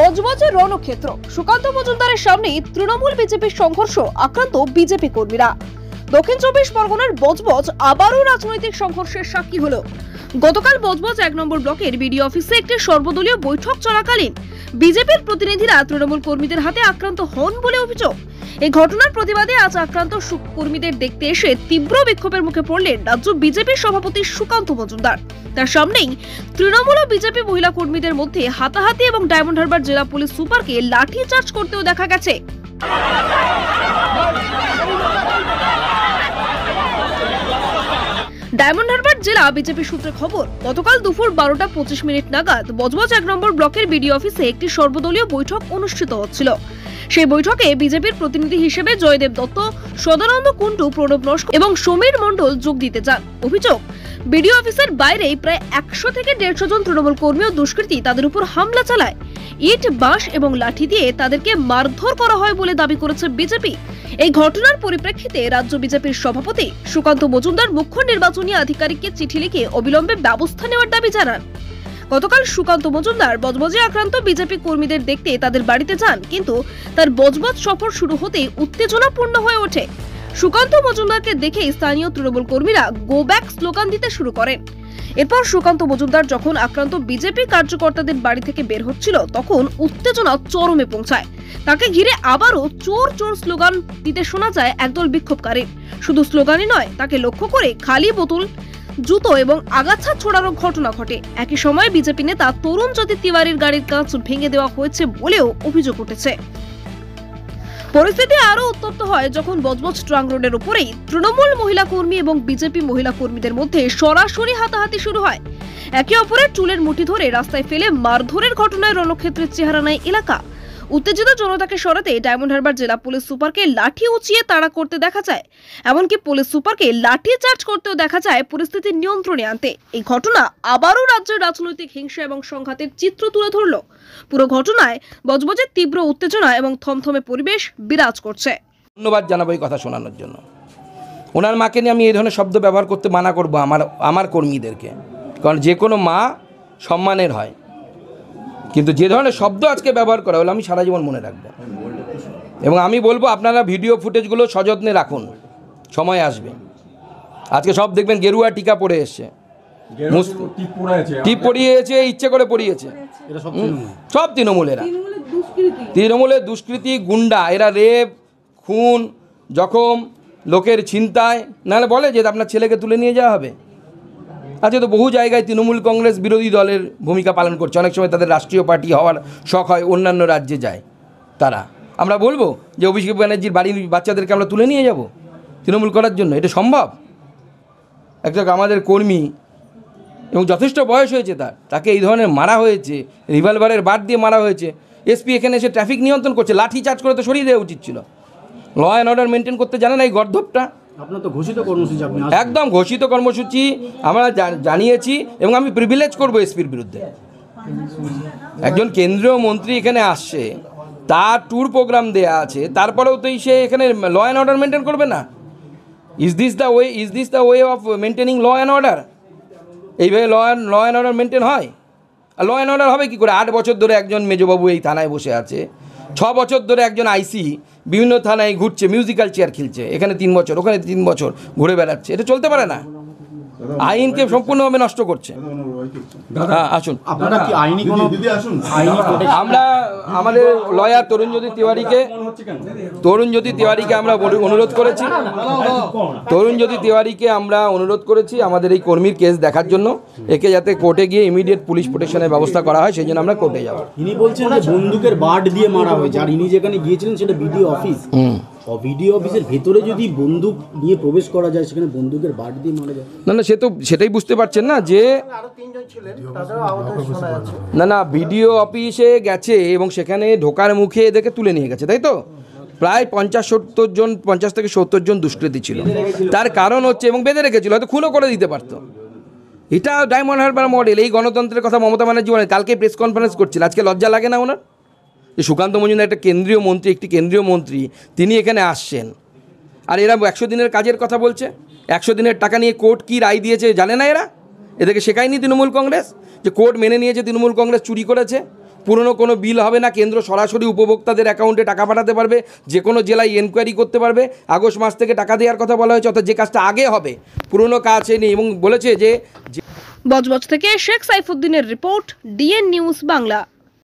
বজবজের রণক্ষেত্র, সুকান্ত মজুমদারের সামনেই তৃণমূল বিজেপির সংঘর্ষ, আক্রান্ত বিজেপি কর্মীরা। দক্ষিণ 24 পরগনার বজবজ আবারও রাজনৈতিক সংঘর্ষের সাক্ষী হলো। গতকাল বজবজ 1 নম্বর ব্লকের বিডিও অফিসে একটি সর্বদলীয় বৈঠক চলাকালীন বিজেপির প্রতিনিধিরা তৃণমূল কর্মীদের হাতে আক্রান্ত হন বলে অভিযোগ। এই ঘটনার প্রতিবাদে আজ আক্রান্ত কর্মীদের দেখতে এসে তীব্র বিক্ষোভের মুখে পড়লেন রাজ্য বিজেপির সভাপতি সুকান্ত মজুমদার। তার সামনেই তৃণমূল ও বিজেপি মহিলা কর্মীদের মধ্যে হাতাহাতি এবং ডায়মন্ড হারবার জেলা পুলিশ সুপারকে লাঠি চার্জ করতেও দেখা গেছে। ডায়মন্ড হারবার জেলা বিজেপি সূত্রে খবর, গতকাল দুপুর 12টা 25 মিনিট নাগাদ বজবজ 1 নম্বর ব্লকের বিডিও অফিসে একটি সর্বদলীয় বৈঠক অনুষ্ঠিত হচ্ছিল। সেই বৈঠকে বিজেপির প্রতিনিধি হিসেবে জয়দেব দত্ত, সদানন্দ কুন্ডু, প্রণব নস্কর এবং সমীর মণ্ডল যোগ দিতে যান। অভিযোগ, বিডিও অফিসের বাইরে প্রায় 100 থেকে 150 জন তৃণমূল কর্মী ও দুষ্কৃতী তাদের উপর হামলা চালায়। ইট, বাঁশ এবং লাঠি দিয়ে তাদেরকে মারধর করা হয় বলে দাবি করেছে বিজেপি। এই ঘটনার পরিপ্রেক্ষিতে রাজ্য বিজেপির সভাপতি সুকান্ত মজুমদার মুখ্য নির্বাচনী আধিকারিককে চিঠি লিখে অবিলম্বে ব্যবস্থা নেওয়ার দাবি জানান। গতকাল সুকান্ত মজুমদার বজবজে আক্রান্ত বিজেপি কর্মীদের দেখতে তাদের বাড়িতে যান, কিন্তু তার বজবজ সফর শুরু হতেই উত্তেজনাপূর্ণ হয়ে ওঠে। সুকান্ত মজুমদারকে দেখে স্থানীয় তৃণমূল কর্মীরা গো ব্যাক স্লোগান দিতে শুরু করেন। এরপর সুকান্ত মজুমদার যখন আক্রান্ত বিজেপি কার্যকর্তাদের বাড়ি থেকে বের হচ্ছিল, তখন উত্তেজনা চরমে পৌঁছায়। তাকে ঘিরে আবারও চোর চোর স্লোগান দিতে শোনা যায় একদল বিক্ষোভকারী। শুধু স্লোগানই নয়, তাকে লক্ষ্য করে খালি বোতল, জুতো এবং আগাছা ছোড়ারও ঘটনা ঘটে। একই সময় বিজেপি নেতা তরুণ জ্যোতি তিওয়ারির গাড়ির কাঁচ ভেঙে দেওয়া হয়েছে বলেও অভিযোগ উঠেছে। পরিস্থিতি আরো উত্তপ্ত হয় যখন বজবজ ট্রাঙ্ক রোডের উপরেই তৃণমূল মহিলা কর্মী এবং বিজেপি মহিলা কর্মীদের মধ্যে সরাসরি হাতাহাতি শুরু হয়। একে অপরের চুলের মুঠি ধরে রাস্তায় ফেলে মারধরের ঘটনায় রণক্ষেত্রের চেহারা নেয় এলাকা। উত্তেজিত জনতাকে সরাতে ডায়মন্ড হারবার জেলা পুলিশ সুপারকে লাঠি উঁচিয়ে তাড়া করতে দেখা যায়। এমনকি পুলিশ সুপারকে লাঠি চার্জ করতেও দেখা যায় পরিস্থিতি নিয়ন্ত্রণে আনতে। এই ঘটনা আবারও রাজ্যের রাজনৈতিক হিংসা এবং সংঘাতের চিত্র তুলে ধরল। পুরো ঘটনায় বজবজের তীব্র উত্তেজনা এবং থমথমে পরিবেশ বিরাজ করছে। ধন্যবাদ জানাবো এই কথা শোনানোর জন্য। ওনার মাকে নিয়ে আমি এই ধরনের শব্দ ব্যবহার করতে মানা করবো আমার কর্মীদেরকে, কারণ যে কোনো মা সম্মানের হয়, কিন্তু যে ধরনের শব্দ আজকে ব্যবহার করা হলো আমি সারা জীবন মনে রাখবো। এবং আমি বলবো আপনারা ভিডিও ফুটেজগুলো সযত্নে রাখুন, সময় আসবে। আজকে সব দেখবেন গেরুয়া টিকা পরে এসছে, টিপ পরিয়েছে, ইচ্ছে করে পরিয়েছে। সব তৃণমূলের দুষ্কৃতি গুন্ডা, এরা রেপ, খুন, জখম, লোকের ছিনতাই, নাহলে বলে যে আপনার ছেলেকে তুলে নিয়ে যাওয়া হবে। আজকে তো বহু জায়গায় তৃণমূল কংগ্রেস বিরোধী দলের ভূমিকা পালন করছে। অনেক সময় তাদের রাষ্ট্রীয় পার্টি হওয়ার শখ হয়, অন্যান্য রাজ্যে যায় তারা। আমরা বলবো যে অভিষেক ব্যানার্জির বাড়ির বাচ্চাদেরকে আমরা তুলে নিয়ে যাব তৃণমূল করার জন্য? এটা সম্ভব? একটা আমাদের কর্মী এবং যথেষ্ট বয়স হয়েছে তাকে এই ধরনের মারা হয়েছে, রিভলভারের বাট দিয়ে মারা হয়েছে। এসপি এখানে এসে ট্রাফিক নিয়ন্ত্রণ করছে, লাঠি চার্জ করে তো সরিয়ে দেওয়া উচিত ছিল। ল অ্যান্ড অর্ডার মেনটেন করতে জানে না এই গর্ধবটা। আপনার তো ঘোষিত কর্মসূচি, একদম ঘোষিত কর্মসূচি আমরা জানিয়েছি এবং আমি প্রিভিলেজ করবো এসপির বিরুদ্ধে। একজন কেন্দ্রীয় মন্ত্রী এখানে আসছে, তার ট্যুর প্রোগ্রাম দেয়া আছে, তারপরেও তো সে এখানে ল অ্যান্ড অর্ডার মেনটেন করবে না। Is this the way of maintaining law and order? এইভাবে ল অ্যান্ড অর্ডার মেনটেন হয়? আর ল অ্যান্ড অর্ডার হবে কী করে? 8 বছর ধরে একজন মেজবাবু এই থানায় বসে আছে, 6 বছর ধরে একজন আইসি বিভিন্ন থানায় ঘুরছে, মিউজিক্যাল চেয়ার খেলছে, এখানে 3 বছর, ওখানে 3 বছর ঘুরে বেড়াচ্ছে। এটা চলতে পারে না, আইনকে সম্পূর্ণভাবে নষ্ট করছে। হ্যাঁ, আসুন। আপনারা কি আইনি কোনো আমরা আমাদের লয়ার তরুণ জ্যোতি তিওয়ারিকে আমরা অনুরোধ করেছি, আমরা অনুরোধ করেছি আমাদের এই কর্মীর কেস দেখার জন্য, একে যাতে কোর্টে গিয়ে ইমিডিয়েট পুলিশ প্রোটেকশনের ব্যবস্থা করা হয়, সেই জন্য আমরা কোর্টে যাব। ইনি বলছেন যে বন্দুকের বাট দিয়ে মারা হয়েছে, আর ইনি যেখানে গিয়েছিলেন সেটা বিডিও অফিস। ভিডিও অফিসের ভেতরে যদি বন্দুক নিয়ে প্রবেশ করা যায়, সেখানে বন্দুকের বাট দিয়ে মারা যায়? না, সে তো সেটাই বুঝতে পারছেন না যে না ভিডিও অফিসে গেছে এবং সেখানে ঢোকার মুখে এদেরকে তুলে নিয়ে গেছে, তাই তো? প্রায় 50 থেকে 70 জন দুষ্কৃতী ছিল। তার কারণ হচ্ছে, এবং বেঁধে রেখেছিল, হয়তো খুনও করে দিতে পারতো। এটা ডায়মন্ড হারবার মডেল। এই গণতন্ত্রের কথা মমতা ব্যানার্জি বলেন, কালকে প্রেস কনফারেন্স করছিল। আজকে লজ্জা লাগে না ওনার যে সুকান্ত মজুমদার একটি কেন্দ্রীয় মন্ত্রী, তিনি এখানে আসছেন, আর এরা 100 দিনের কাজের কথা বলছে? 100 দিনের টাকা নিয়ে কোর্ট কি রায় দিয়েছে জানে না এরা? এদেরকে শেখায়নি তৃণমূল কংগ্রেস যে কোর্ট মেনে নিয়েছে তৃণমূল কংগ্রেস চুরি করেছে, পুরনো কোনো বিল হবে না, কেন্দ্র সরাসরি উপভোক্তাদের অ্যাকাউন্টে টাকা পাঠাতে পারবে, যে কোনো জেলায় এনকোয়ারি করতে পারবে, আগস্ট মাস থেকে টাকা দেওয়ার কথা বলা হয়েছে, অর্থাৎ যে কাজটা আগে হবে পুরনো কাজ নেই। এবং বলেছে যে বজবজ থেকে শেখ সাইফুদ্দিনের রিপোর্ট, ডিএন নিউজ বাংলা।